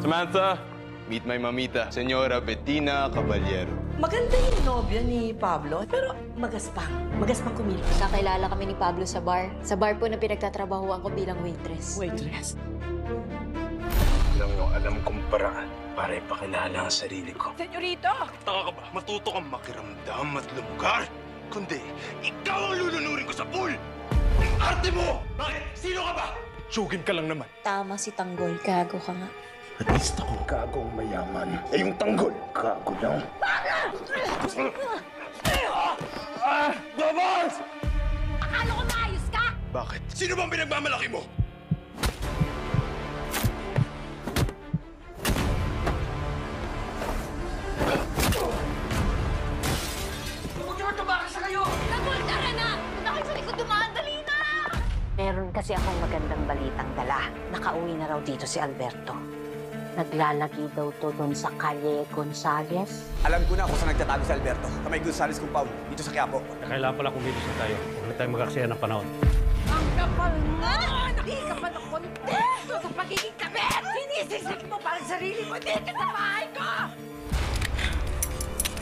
Samantha, meet my mamita, Señora Bettina Caballero. Maganda yung nobyo ni Pablo, pero magaspang. Magaspang kumilos. Kakilala kami ni Pablo sa bar. Sa bar po na pinagtatrabahuan ko bilang waitress. Waitress? Alam kong paraan para ipakilala ang sarili ko. Senyorito! Taka ka ba? Matuto kang makiramdam at lumugar. Kundi, ikaw ang lulunurin ko sa pool! Ang arte mo! Bakit? Sino ka ba? Tsugin ka lang naman. Tama si Tanggol. Gago ka nga. At least ako gagong mayaman. Eh yung tanggol, gago lang. Babas! Akala ko maayos ka! Bakit? Sino bang pinagmamalaki mo? Huwag niyo tumakas sa kayo! Tanggol, tara na! Nakit sa likod dumaan, dali na! Meron kasi akong magandang balitang dala. Nakauwi na raw dito si Alberto. Naglalagi daw to doon sa Calle Gonzales. Alam ko na kung saan nagtatago si Alberto. Kamay Gonzales compound, dito sa Quiapo. Kailangan pala kumilos na tayo. Huwag na tayo mag-aksaya ng panahon. Ang kapal nga! Hindi ka pa ng kontento sa pagiging kabit! Sinisisik mo parang sarili mo dito sa bahay ko!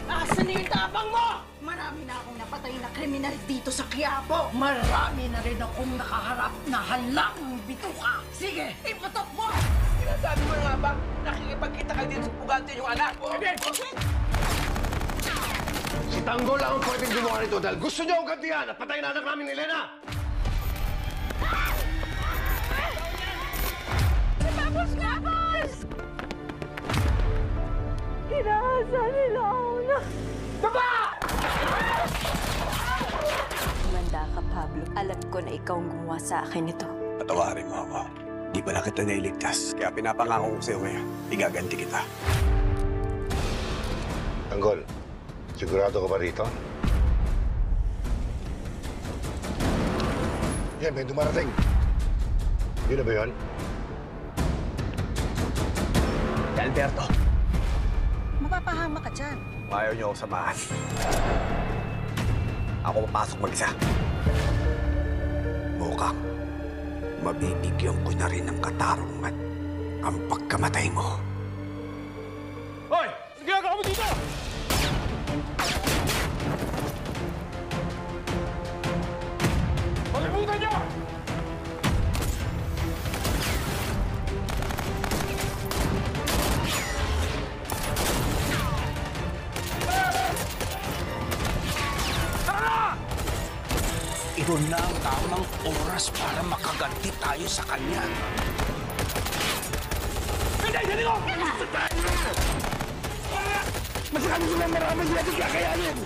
Asan na yung tapang mo? Marami na akong napatay na kriminal dito sa Quiapo. Marami na rin akong nakaharap na halang bituka. Sige, iputok mo! Sinasabi mo na nga ba, nakikipagkita ka dito sa pugante yung anak mo? Si Tanggol lang ang pwedeng gumawa nito dahil gusto niyo ang gantihan at patayin na anak namin ni Elena! Tapos nga, boss! Kinahasa nila ako na... Manda ka, Pablo. Alam ko na ikaw ang gumawa sa akin ito. Patawarin mo ako. Di pala kita nailigtas. Kaya pinapangako ko sa'yo ngayon, igaganti kita. Tanggol, sigurado ka ba rito? Yan, may dumarating. Yun na ba yun? Si Alberto, Mapapahama ka dyan. ayaw niyo ako samahan. Ako papasok mag-isa. Mukhang mabibigyan ko na rin ng katarungan ang pagkamatay mo. Hoy! Ano ginagawa mo dito? Palimutan niyo! Ito na ang tamang oras para makaganti tayo sa kanya. Hindi ko! Masyado silang marami sila natin kakayanin!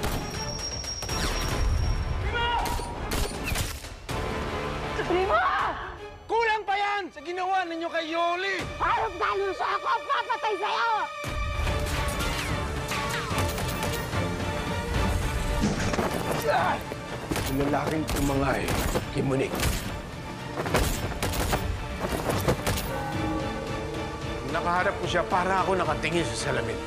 Kulang pa yan sa ginawa ninyo kay Yoli! Harap galing sa ako, papatay sa'yo! Yung lalaking tumangay, kimunik. Nakaharap ko siya para ako nakatingin sa salamin.